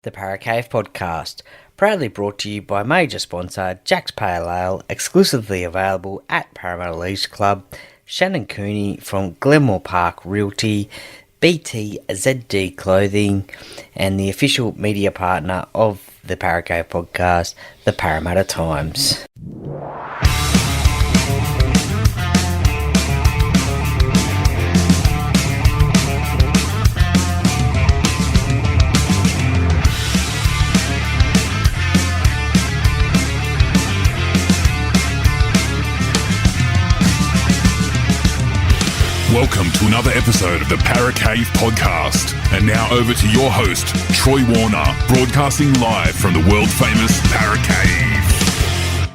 The Paracave Podcast, proudly brought to you by major sponsor Jack's Pale Ale, exclusively available at Parramatta Leisure Club, Shannon Cooney from Glenmore Park Realty, BTZD Clothing, and the official media partner of the Paracave Podcast, the Parramatta Times. Welcome to another episode of the Paracave Podcast. And now over to your host, Troy Warner, broadcasting live from the world-famous Paracave.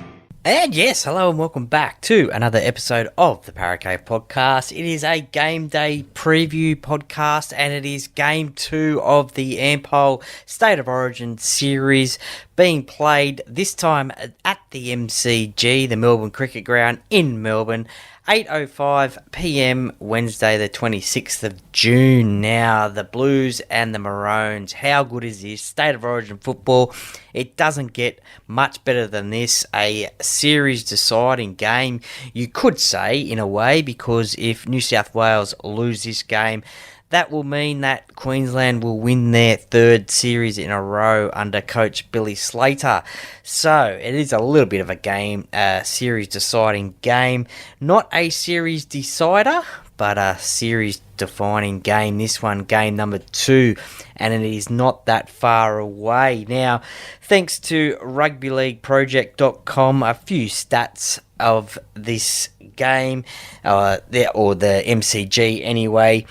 And yes, hello and welcome back to another episode of the Paracave Podcast. It is a game day preview podcast and it is game 2 of the Ampol State of Origin series being played this time at the MCG, the Melbourne Cricket Ground in Melbourne. 8:05pm, Wednesday the 26th of June. Now, the Blues and the Maroons, how good is this? State of Origin football. It doesn't get much better than this. A series-deciding game, you could say, in a way, because if New South Wales lose this game, that will mean that Queensland will win their third series in a row under coach Billy Slater. So it is a little bit of a series-deciding game. Not a series decider, but a series-defining game. This one, game number 2, and it is not that far away. Now, thanks to rugbyleagueproject.com, a few stats of this game, or the MCG anyway.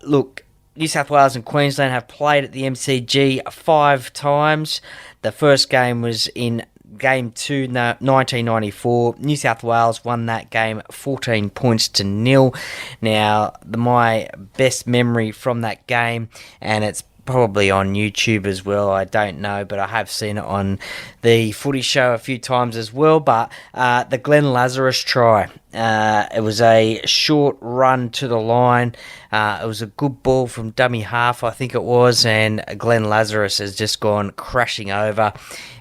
Look, New South Wales and Queensland have played at the MCG 5 times. The first game was in Game 2, 1994. New South Wales won that game 14 points to 0. Now, my best memory from that game, and it's probably on YouTube as well, I don't know, but I have seen it on the footy show a few times as well, but the Glenn Lazarus try. It was a short run to the line. It was a good ball from dummy half, I think it was, and Glenn Lazarus has just gone crashing over.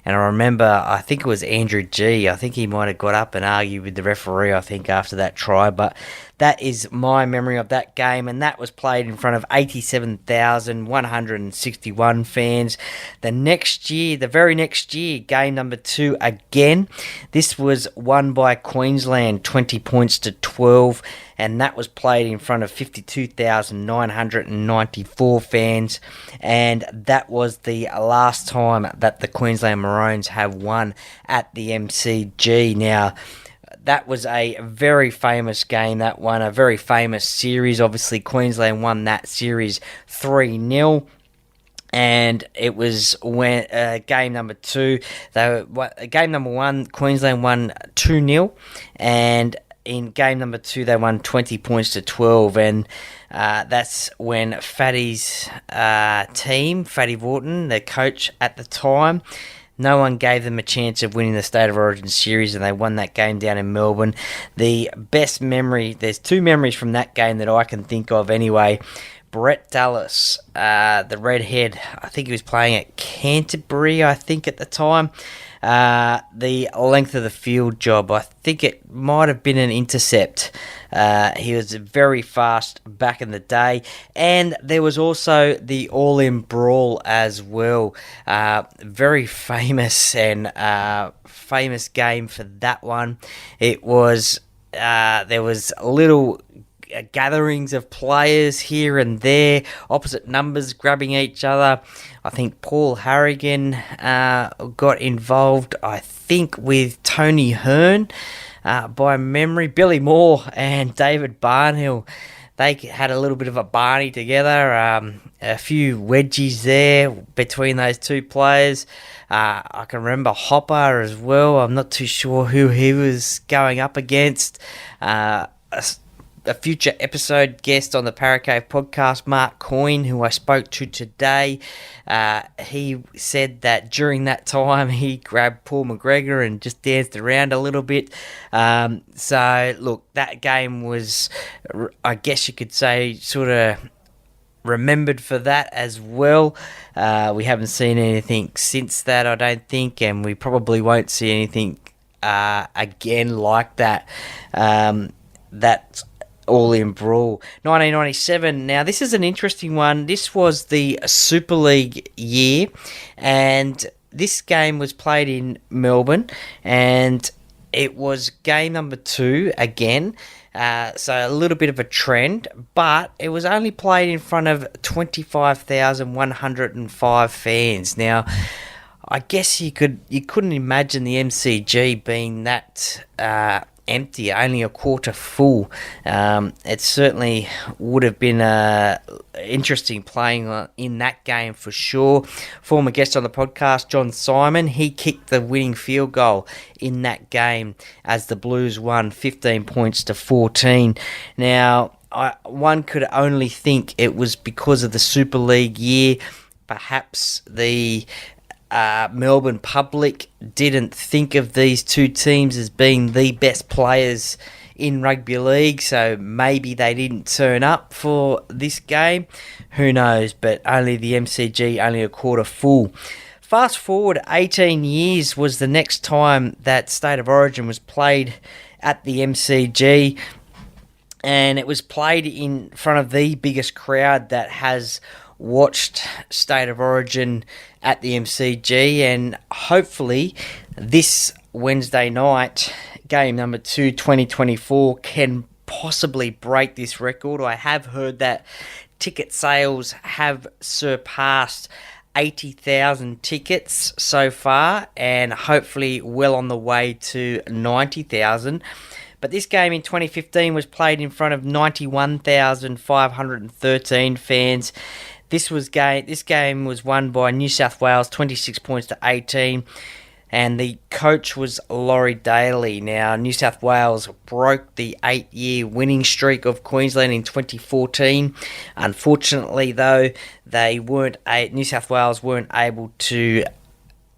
And I remember, I think it was Andrew G. I think he might have got up and argued with the referee, I think, after that try. But that is my memory of that game, and that was played in front of 87,161 fans. The very next year, game number 2 again. This was won by Queensland, 20 points to 12, and that was played in front of 52,994 fans, and that was the last time that the Queensland Maroons have won at the MCG. Now, that was a very famous game, that one, a very famous series. Obviously, Queensland won that series 3-0. And it was when game number 2, game number 1, Queensland won 2-0, and in game number 2 they won 20 points to 12, and that's when Fatty's team, Fatty Vaughton, the coach at the time, no one gave them a chance of winning the State of Origin series, and they won that game down in Melbourne. The best memory, there's 2 memories from that game that I can think of anyway. Brett Dallas, the redhead, I think he was playing at Canterbury, I think, at the time. The length of the field job, I think it might have been an intercept. He was very fast back in the day. And there was also the all-in brawl as well. Very famous and famous game for that one. It was, there was little gatherings of players here and there, opposite numbers grabbing each other. I think Paul Harrigan got involved, I think, with Tony Hearn by memory. Billy Moore and David Barnhill, they had a little bit of a Barney together, a few wedgies there between those 2 players. I can remember Hopper as well. I'm not too sure who he was going up against. A future episode guest on the Paracave Podcast, Mark Coyne, who I spoke to today, he said that during that time he grabbed Paul McGregor and just danced around a little bit. So, look, that game was, I guess you could say, sort of remembered for that as well. We haven't seen anything since that, I don't think, and we probably won't see anything again like that. That's all in brawl. 1997. Now, this is an interesting one. This was the Super League year, and this game was played in Melbourne, and it was game number 2 again. So a little bit of a trend, but it was only played in front of 25,105 fans. Now, I guess you couldn't imagine the MCG being that empty, only a quarter full. It certainly would have been interesting playing in that game for sure. Former guest on the podcast, John Simon, he kicked the winning field goal in that game as the Blues won 15 points to 14. Now, one could only think it was because of the Super League year. Perhaps the Melbourne public didn't think of these two teams as being the best players in rugby league, so maybe they didn't turn up for this game. Who knows? But only the MCG, only a quarter full. Fast forward 18 years was the next time that State of Origin was played at the MCG, and it was played in front of the biggest crowd that has watched State of Origin at the MCG, and hopefully this Wednesday night, game number 2, 2024, can possibly break this record. I have heard that ticket sales have surpassed 80,000 tickets so far, and hopefully well on the way to 90,000. But this game in 2015 was played in front of 91,513 fans. This game was won by New South Wales 26 points to 18, and the coach was Laurie Daly. Now, New South Wales broke the 8-year winning streak of Queensland in 2014. Unfortunately, though, New South Wales weren't able to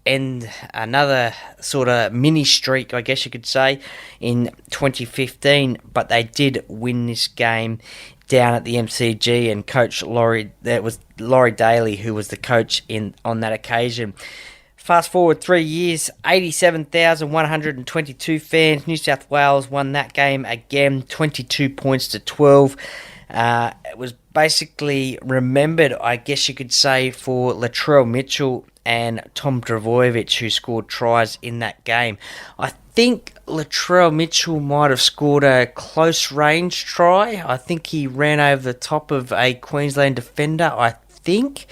end another sort of mini streak, I guess you could say, in 2015, but they did win this game down at the MCG, and that was Laurie Daly who was the coach on that occasion. Fast forward 3 years, 87,122 fans. New South Wales won that game again, 22 points to 12. It was basically remembered, I guess you could say, for Latrell Mitchell and Tom Trbojevic, who scored tries in that game. I think Latrell Mitchell might have scored a close-range try. I think he ran over the top of a Queensland defender, I think,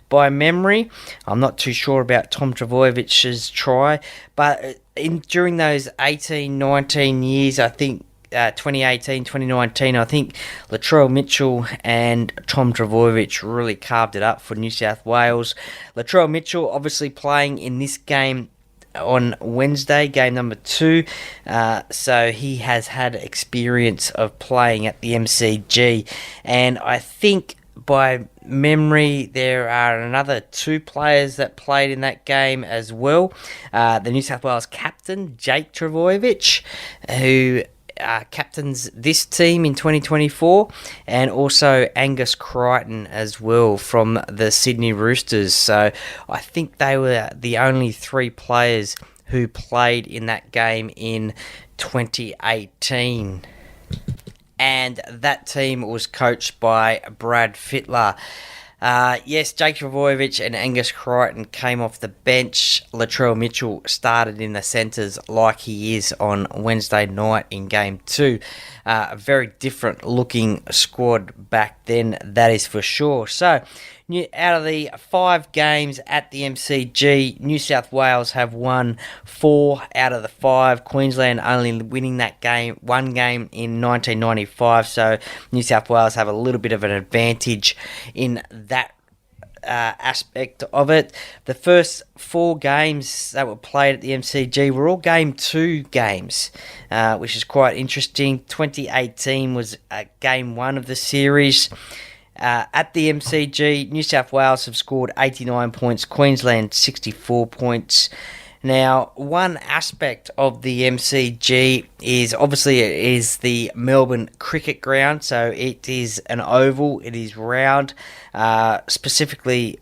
by memory. I'm not too sure about Tom Trebojevic's try, but during those 18, 19 years, I think 2018, 2019, I think Latrell Mitchell and Tom Trbojevic really carved it up for New South Wales. Latrell Mitchell obviously playing in this game on Wednesday, game number 2, so he has had experience of playing at the MCG, and I think by memory there are another 2 players that played in that game as well. The New South Wales captain, Jake Trbojevic, who captains this team in 2024, and also Angus Crichton as well from the Sydney Roosters. So I think they were the only 3 players who played in that game in 2018. And that team was coached by Brad Fittler. Yes, Jake Trbojevic and Angus Crichton came off the bench. Latrell Mitchell started in the centres like he is on Wednesday night in Game 2. A very different looking squad back then, that is for sure. So, out of the 5 games at the MCG, New South Wales have won 4 out of the 5. Queensland only winning that game, 1 game in 1995. So New South Wales have a little bit of an advantage in that aspect of it. The first 4 games that were played at the MCG were all Game 2 games, which is quite interesting. 2018 was Game 1 of the series. At the MCG, New South Wales have scored 89 points, Queensland 64 points. Now, one aspect of the MCG is obviously it is the Melbourne cricket ground, so it is an oval, it is round, specifically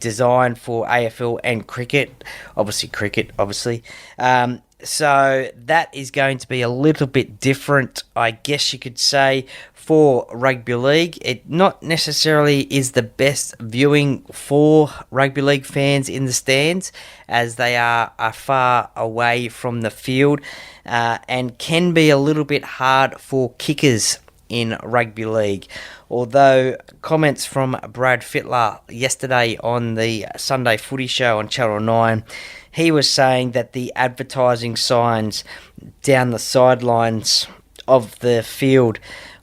designed for AFL and cricket, obviously. So that is going to be a little bit different, I guess you could say, for rugby league. It not necessarily is the best viewing for rugby league fans in the stands, as they are far away from the field, and can be a little bit hard for kickers in rugby league. Although comments from Brad Fittler yesterday on the Sunday Footy Show on Channel 9, he was saying that the advertising signs down the sidelines of the field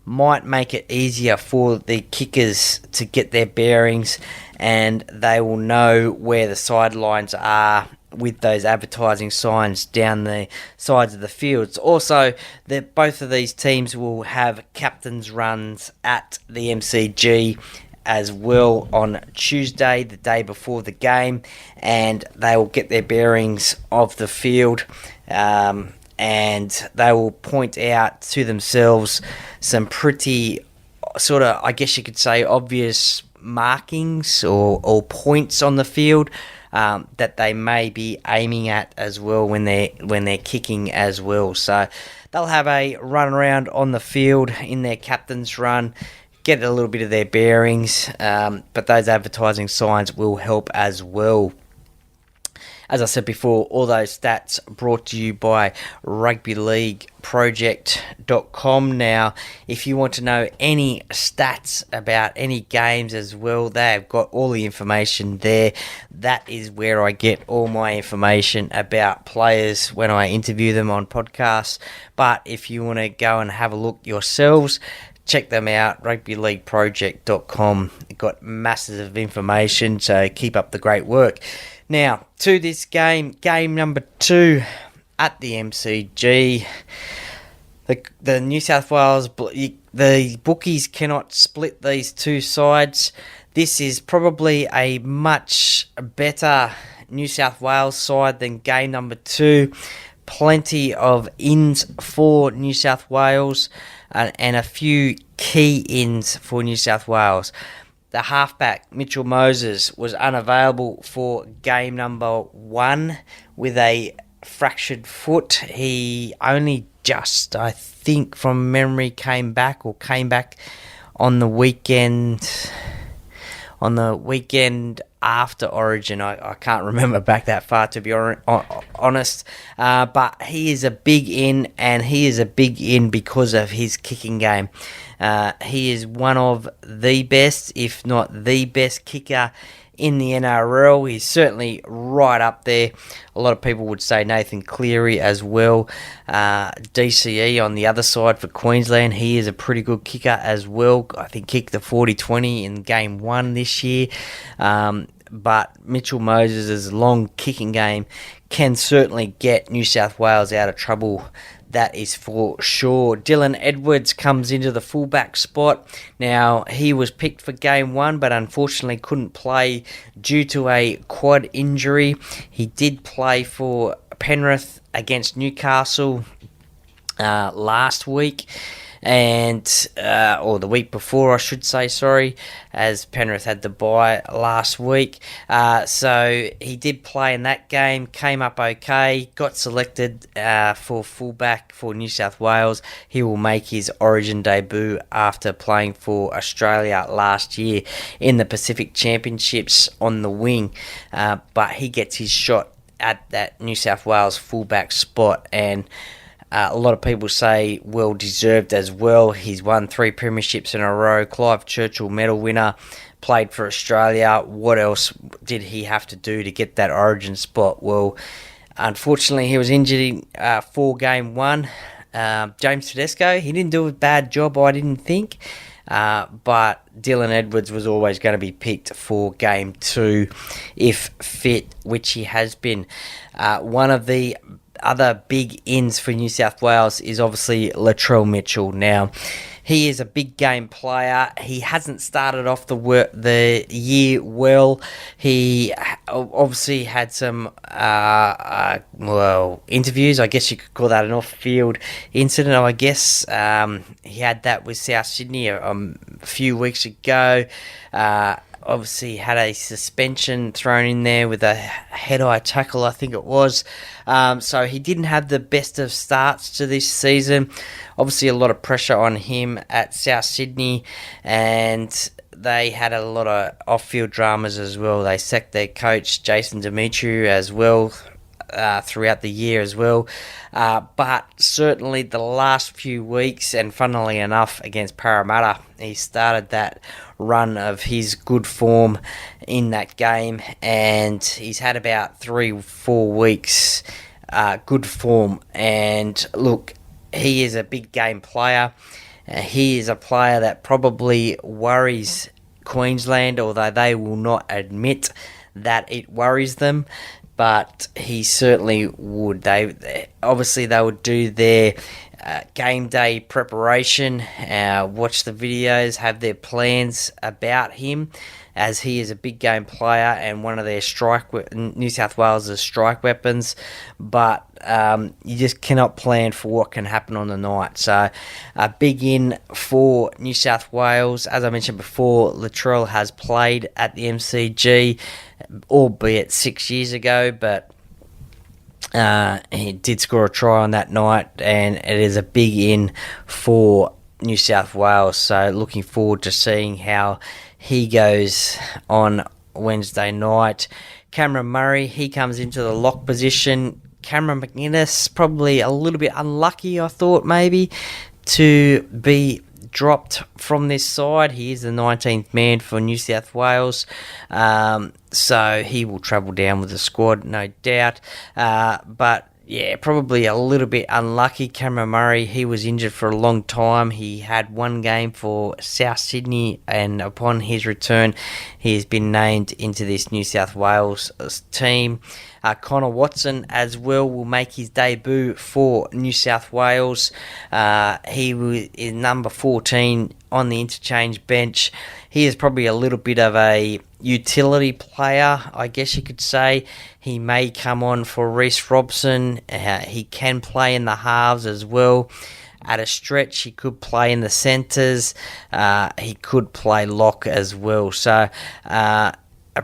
might make it easier for the kickers to get their bearings, and they will know where the sidelines are with those advertising signs down the sides of the fields. Also, that both of these teams will have captain's runs at the MCG as well on Tuesday, the day before the game, and they will get their bearings of the field, and they will point out to themselves some pretty sort of, I guess you could say, obvious markings or points on the field that they may be aiming at as well when they're kicking as well. So they'll have a run around on the field in their captain's run, get a little bit of their bearings, but those advertising signs will help as well. As I said before, all those stats brought to you by rugbyleagueproject.com. Now, if you want to know any stats about any games as well, they've got all the information there. That is where I get all my information about players when I interview them on podcasts. But if you want to go and have a look yourselves, check them out, rugbyleagueproject.com. They've got masses of information, so keep up the great work. Now, to this game number 2 at the MCG. The New South Wales, the bookies cannot split these two sides. This is probably a much better New South Wales side than game number 2. Plenty of ins for New South Wales and a few key ins for New South Wales. The halfback, Mitchell Moses, was unavailable for game number 1 with a fractured foot. He only just, I think from memory, came back on the weekend after Origin. I can't remember back that far, to be honest. But he is a big in, and he is a big in because of his kicking game. He is one of the best, if not the best kicker in the NRL. He's certainly right up there. A lot of people would say Nathan Cleary as well. DCE on the other side for Queensland, he is a pretty good kicker as well. I think kicked the 40-20 in game 1 this year. But Mitchell Moses' long kicking game can certainly get New South Wales out of trouble. That is for sure. Dylan Edwards comes into the fullback spot. Now, he was picked for game 1, but unfortunately couldn't play due to a quad injury. He did play for Penrith against Newcastle last week, or the week before, I should say, as Penrith had the bye last week. So he did play in that game, came up okay, got selected for fullback for New South Wales. He will make his Origin debut after playing for Australia last year in the Pacific Championships on the wing. But he gets his shot at that New South Wales fullback spot, and a lot of people say well-deserved as well. He's won 3 premierships in a row, Clive Churchill medal winner, played for Australia. What else did he have to do to get that Origin spot? Well, unfortunately, he was injured for game 1. James Tedesco, he didn't do a bad job, I didn't think. But Dylan Edwards was always going to be picked for game 2 if fit, which he has been. One of the other big ins for New South Wales is obviously Latrell Mitchell. Now, He is a big game player. He hasn't started off the year well. He obviously had some interviews. I guess you could call that an off-field incident. I guess he had that with South Sydney a few weeks ago. Obviously had a suspension thrown in there with a head-eye tackle, I think it was. So he didn't have the best of starts to this season. Obviously a lot of pressure on him at South Sydney, and they had a lot of off-field dramas as well. They sacked their coach, Jason Demetriou, as well, throughout the year as well. But certainly the last few weeks, and funnily enough against Parramatta, he started that run of his good form in that game, and he's had about 3-4 weeks good form. And look, he is a big game player. He is a player that probably worries Queensland, although they will not admit that it worries them. But he certainly would. They would do their game day preparation, watch the videos, have their plans about him, as he is a big game player and one of their New South Wales' strike weapons. But you just cannot plan for what can happen on the night. So a big in for New South Wales. As I mentioned before, Latrell has played at the MCG, albeit 6 years ago, but he did score a try on that night, and it is a big in for New South Wales. So looking forward to seeing how he goes on Wednesday night. Cameron Murray, he comes into the lock position. Cameron McInnes, probably a little bit unlucky, I thought, maybe, to be dropped from this side. He is the 19th man for New South Wales, so he will travel down with the squad, no doubt. But yeah, probably a little bit unlucky. Cameron Murray, he was injured for a long time. He had one game for South Sydney, and upon his return, he has been named into this New South Wales team. Connor Watson as well will make his debut for New South Wales. He is number 14 on the interchange bench. He is probably a little bit of a utility player, I guess you could say. He may come on for Reece Robson. He can play in the halves as well. At a stretch, he could play in the centres. He could play lock as well. So a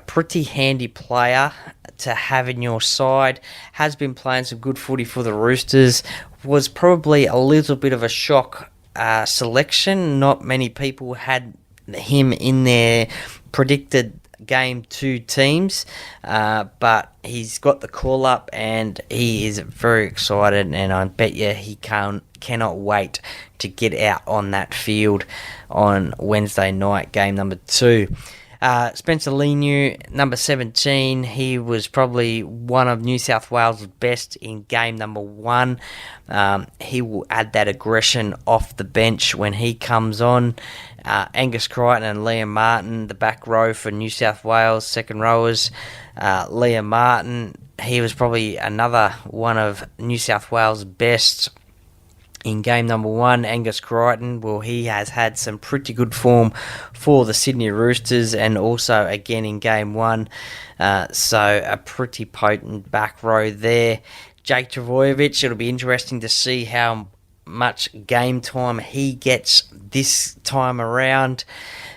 pretty handy player to have in your side. Has been playing some good footy for the Roosters. Was probably a little bit of a shock selection. Not many people had him in their predicted Game 2 teams, but he's got the call up and he is very excited, and I bet you he cannot wait to get out on that field on Wednesday night, game number 2. Spencer Leniu, number 17, he was probably one of New South Wales' best in game number 1. He will add that aggression off the bench when he comes on. Angus Crichton and Liam Martin, the back row for New South Wales, second rowers. Liam Martin, he was probably another one of New South Wales' best in game number 1. Angus Crichton, well, he has had some pretty good form for the Sydney Roosters, and also again in game 1. So a pretty potent back row there. Jake Trbojevic, it'll be interesting to see how much game time he gets this time around.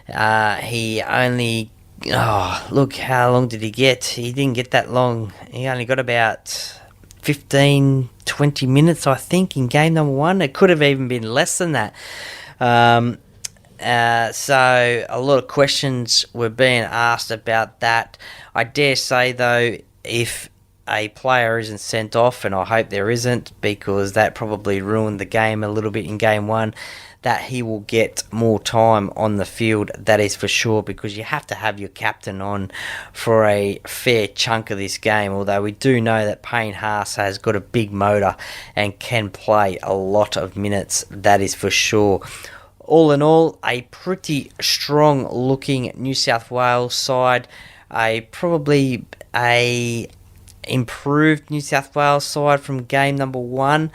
He only... look, how long did he get? He didn't get that long. He only got about 15, 20 minutes, I think, in game number 1. It could have even been less than that. So a lot of questions were being asked about that. I dare say, though, if a player isn't sent off, and I hope there isn't, because that probably ruined the game a little bit in game 1, that he will get more time on the field, that is for sure, because you have to have your captain on for a fair chunk of this game, although we do know that Payne Haas has got a big motor and can play a lot of minutes, that is for sure. All in all, a pretty strong looking New South Wales side, probably a improved New South Wales side from game number 1.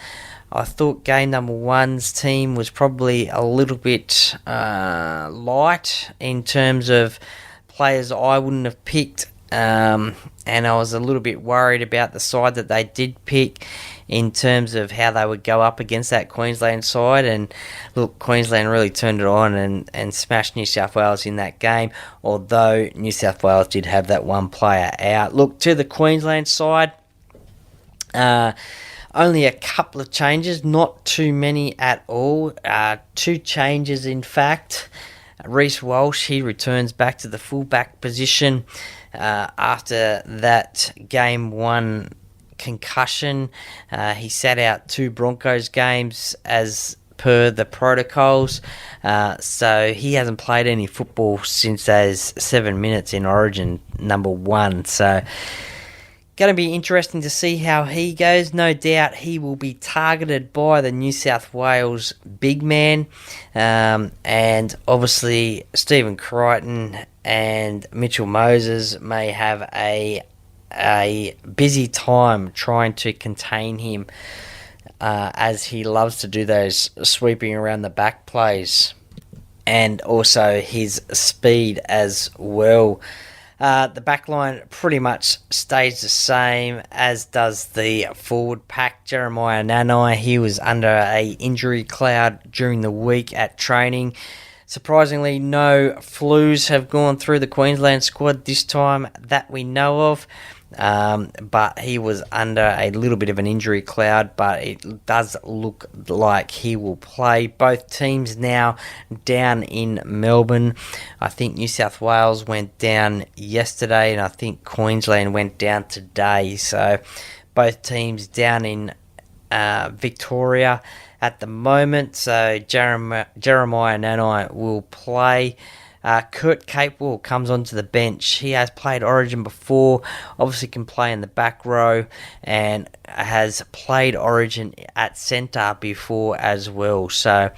I thought game number one's team was probably a little bit light in terms of players I wouldn't have picked, and I was a little bit worried about the side that they did pick in terms of how they would go up against that Queensland side. And look, Queensland really turned it on and smashed New South Wales in that game, although New South Wales did have that one player out. Look, to the Queensland side, only a couple of changes, not too many at all. 2 changes, in fact. Reece Walsh, he returns back to the fullback position after that game 1 concussion. He sat out 2 Broncos games as per the protocols, so he hasn't played any football since those 7 minutes in Origin number 1. So going to be interesting to see how he goes. No doubt he will be targeted by the New South Wales big man, and obviously Stephen Crichton and Mitchell Moses may have a busy time trying to contain him, as he loves to do those sweeping around the back plays, and also his speed as well. The back line pretty much stays the same, as does the forward pack. Jeremiah Nanai, he was under a injury cloud during the week at training. Surprisingly, no flus have gone through the Queensland squad this time that we know of. But he was under a little bit of an injury cloud, but it does look like he will play. Both teams now down in Melbourne. I think New South Wales went down yesterday, and I think Queensland went down today. So both teams down in Victoria at the moment. So Jeremiah Nanai will play. Kurt Capewell comes onto the bench. He has played Origin before, obviously can play in the back row, and has played Origin at centre before as well. So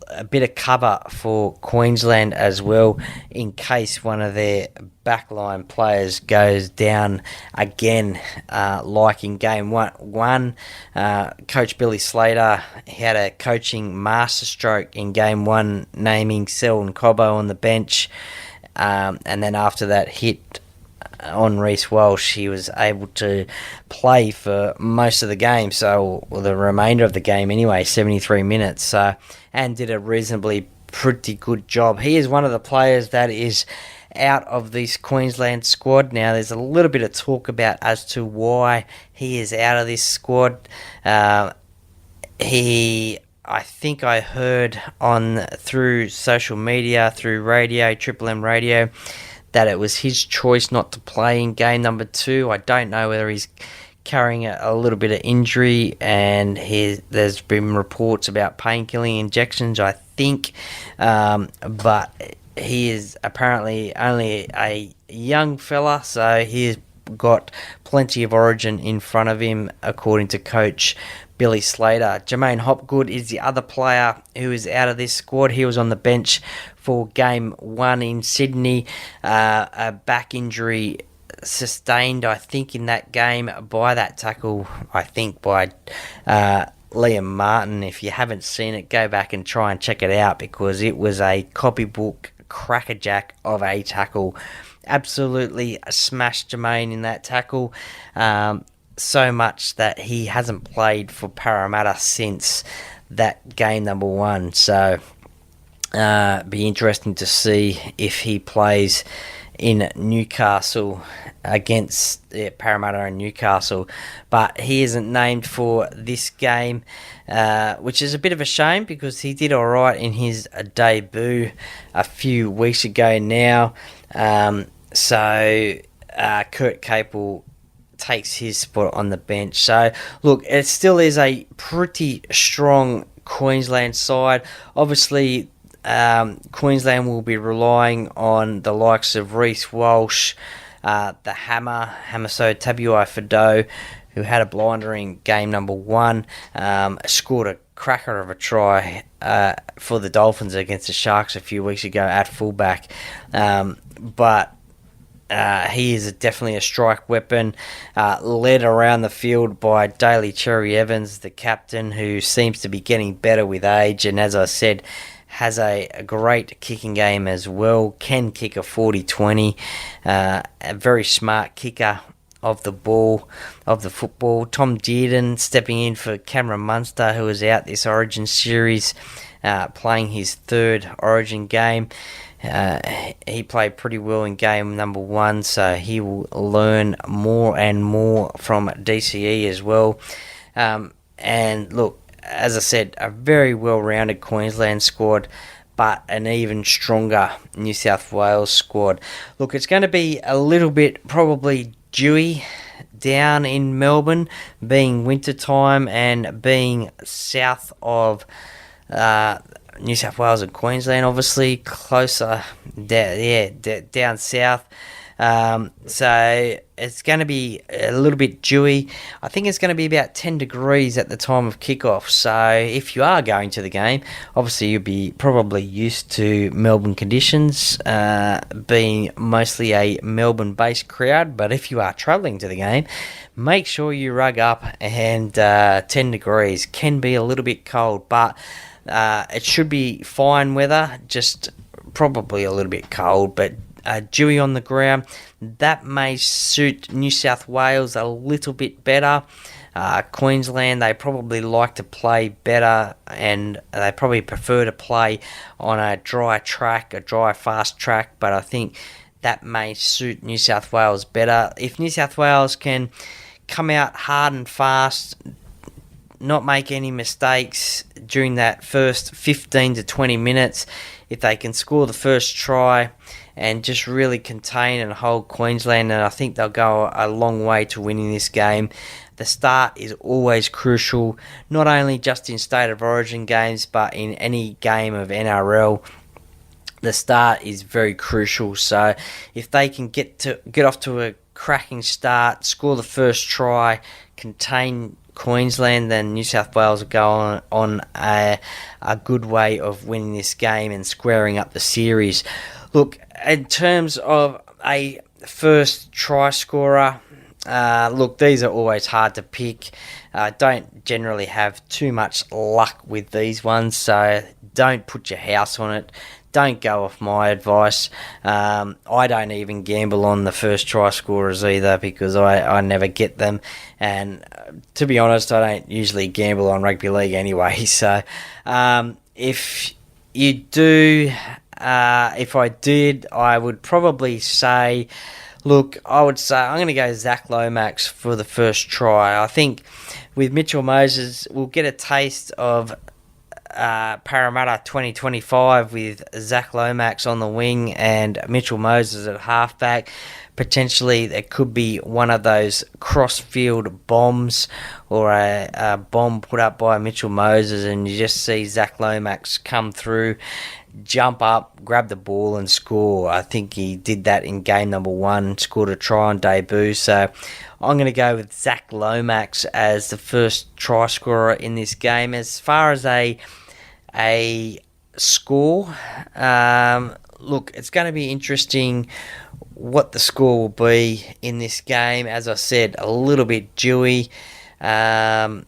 a bit of cover for Queensland as well, in case one of their backline players goes down again, like in game one. Coach Billy Slater had a coaching masterstroke in game 1, naming Selwyn Cobbo on the bench, and then after that hit on Reece Walsh, he was able to play for most of the game, so the remainder of the game anyway, 73 minutes, so, and did a reasonably pretty good job. He is one of the players that is out of this Queensland squad. Now, there's a little bit of talk about as to why he is out of this squad. I think I heard through social media, through radio, Triple M radio, that it was his choice not to play in game number 2. I don't know whether he's carrying a little bit of injury, and there's been reports about painkilling injections, I think, but he is apparently only a young fella, so he's got plenty of Origin in front of him, according to Coach Billy Slater. Jermaine Hopgood is the other player who is out of this squad. He was on the bench for game 1 in Sydney. A back injury sustained, I think, in that game by that tackle, I think, by Liam Martin. If you haven't seen it, go back and try and check it out, because it was a copybook crackerjack of a tackle. Absolutely smashed Jermaine in that tackle. So much that he hasn't played for Parramatta since that game number 1. So, be interesting to see if he plays in Newcastle against Parramatta and Newcastle. But he isn't named for this game, which is a bit of a shame, because he did all right in his debut a few weeks ago now. So, Kurt Capewell takes his spot on the bench. So, look, it still is a pretty strong Queensland side. Obviously, Queensland will be relying on the likes of Reece Walsh, the Hamaso Tabuai-Fidow, who had a blinder in game number 1, scored a cracker of a try for the Dolphins against the Sharks a few weeks ago at fullback. But He is definitely a strike weapon, led around the field by Daly Cherry Evans, the captain, who seems to be getting better with age, and as I said, has a great kicking game as well, can kick a 40-20, a very smart kicker of the football. Tom Dearden stepping in for Cameron Munster, who was out this Origin series, playing his third Origin game. He played pretty well in game number 1, so he will learn more and more from DCE as well. And look, as I said, a very well-rounded Queensland squad, but an even stronger New South Wales squad. Look, it's going to be a little bit probably dewy down in Melbourne, being winter time and being south of New South Wales and Queensland, obviously closer down south. So it's going to be a little bit dewy. I think it's going to be about 10 degrees at the time of kickoff. So if you are going to the game, obviously you'll be probably used to Melbourne conditions, being mostly a Melbourne-based crowd. But if you are travelling to the game, make sure you rug up, and 10 degrees can be a little bit cold, but it should be fine weather, just probably a little bit cold, but dewy on the ground. That may suit New South Wales a little bit better. Queensland, they probably like to play better, and they probably prefer to play on a dry track, a dry fast track, but I think that may suit New South Wales better. If New South Wales can come out hard and fast, not make any mistakes during that first 15 to 20 minutes, if they can score the first try and just really contain and hold Queensland, and I think they'll go a long way to winning this game. The start is always crucial, not only just in State of Origin games, but in any game of NRL. The start is very crucial, so if they can get off to a cracking start, score the first try, contain Queensland, then New South Wales will go on a good way of winning this game and squaring up the series. Look, in terms of a first try scorer, look, these are always hard to pick. Don't generally have too much luck with these ones, so don't put your house on it. Don't go off my advice. I don't even gamble on the first try scorers either, because I never get them. And to be honest, I don't usually gamble on rugby league anyway. So if you do, if I did, I would probably say, look, I'm going to go Zach Lomax for the first try. I think with Mitchell Moses, we'll get a taste of Parramatta 2025 with Zach Lomax on the wing and Mitchell Moses at halfback. Potentially there could be one of those cross-field bombs or a bomb put up by Mitchell Moses, and you just see Zach Lomax come through, jump up, grab the ball and score. I think he did that in game number 1, scored a try on debut. So I'm going to go with Zach Lomax as the first try scorer in this game. As far as a score, look, it's going to be interesting what the score will be in this game. As I said, a little bit dewy. Will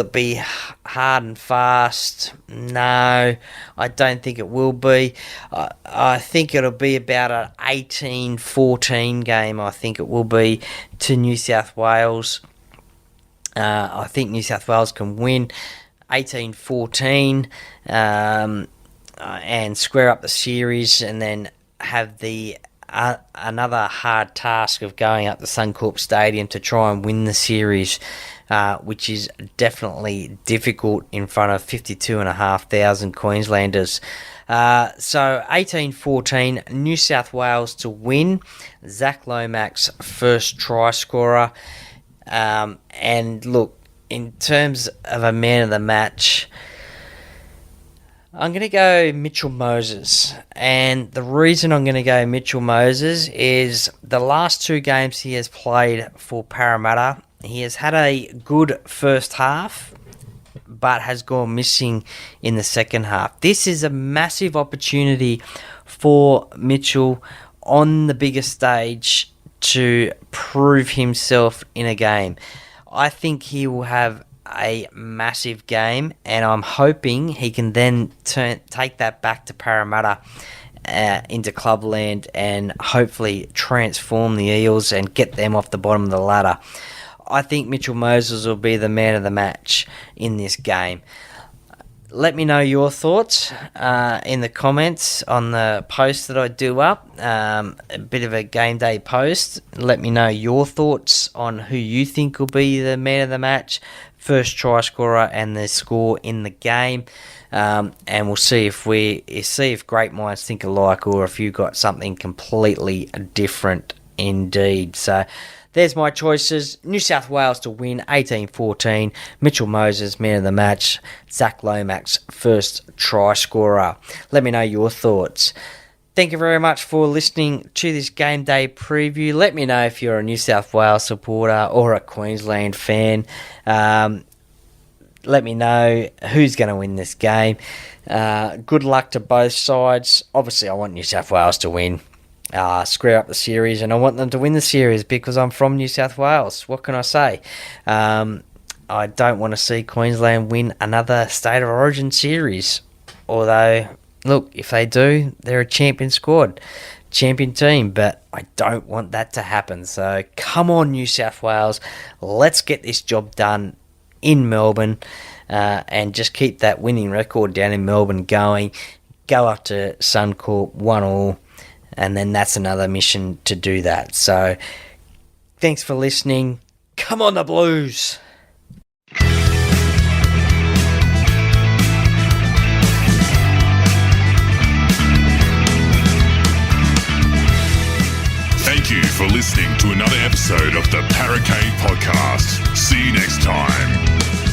it be hard and fast? No, I don't think it will be. I think it'll be about an 18-14 game, I think it will be, to New South Wales. I think New South Wales can win 18-14 and square up the series, and then have the another hard task of going up to Suncorp Stadium to try and win the series, which is definitely difficult in front of 52,500 Queenslanders. So 18-14, New South Wales to win. Zach Lomax, first try scorer. And look, in terms of a man of the match, I'm going to go Mitchell Moses. And the reason I'm going to go Mitchell Moses is the last 2 games he has played for Parramatta, he has had a good first half, but has gone missing in the second half. This is a massive opportunity for Mitchell on the biggest stage to prove himself in a game. I think he will have a massive game, and I'm hoping he can then take that back to Parramatta into clubland and hopefully transform the Eels and get them off the bottom of the ladder. I think Mitchell Moses will be the man of the match in this game. Let me know your thoughts in the comments on the post that I do up. A bit of a game day post. Let me know your thoughts on who you think will be the man of the match, first try scorer, and the score in the game. And we'll see if great minds think alike, or if you got something completely different indeed. So there's my choices. New South Wales to win 18-14. Mitchell Moses, man of the match. Zach Lomax, first try scorer. Let me know your thoughts. Thank you very much for listening to this game day preview. Let me know if you're a New South Wales supporter or a Queensland fan. Let me know who's going to win this game. Good luck to both sides. Obviously, I want New South Wales to win. Screw up the series, and I want them to win the series because I'm from New South Wales. What can I say? I don't want to see Queensland win another State of Origin series. Although, look, if they do, they're a champion squad, champion team, but I don't want that to happen. So come on, New South Wales. Let's get this job done in Melbourne and just keep that winning record down in Melbourne going. Go up to Suncorp 1-1. And then that's another mission to do that. So, thanks for listening. Come on, the Blues! Thank you for listening to another episode of the Paracave Podcast. See you next time.